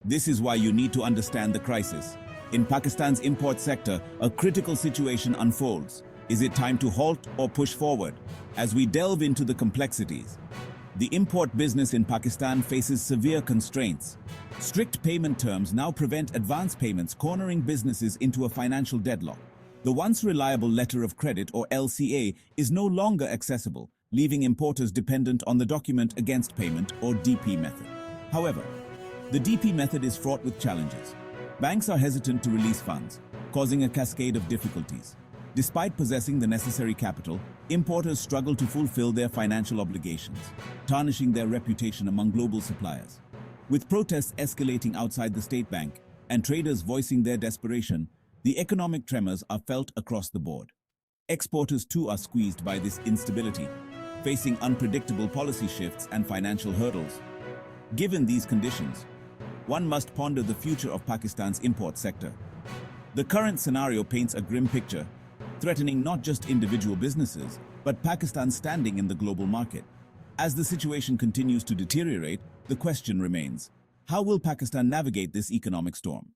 This is why you need to understand the crisis. In Pakistan's import sector, a critical situation unfolds. Is it time to halt or push forward? As we delve into the complexities, the import business in Pakistan faces severe constraints. Strict payment terms now prevent advance payments, cornering businesses into a financial deadlock. The once reliable letter of credit, or LCA, is no longer accessible, leaving importers dependent on the document against payment, or DP method. However, the DP method is fraught with challenges. Banks are hesitant to release funds, causing a cascade of difficulties. Despite possessing the necessary capital, importers struggle to fulfill their financial obligations, tarnishing their reputation among global suppliers. With protests escalating outside the state bank and traders voicing their desperation, the economic tremors are felt across the board. Exporters too are squeezed by this instability, facing unpredictable policy shifts and financial hurdles. Given these conditions, one must ponder the future of Pakistan's import sector. The current scenario paints a grim picture, threatening not just individual businesses, but Pakistan's standing in the global market. As the situation continues to deteriorate, the question remains: how will Pakistan navigate this economic storm?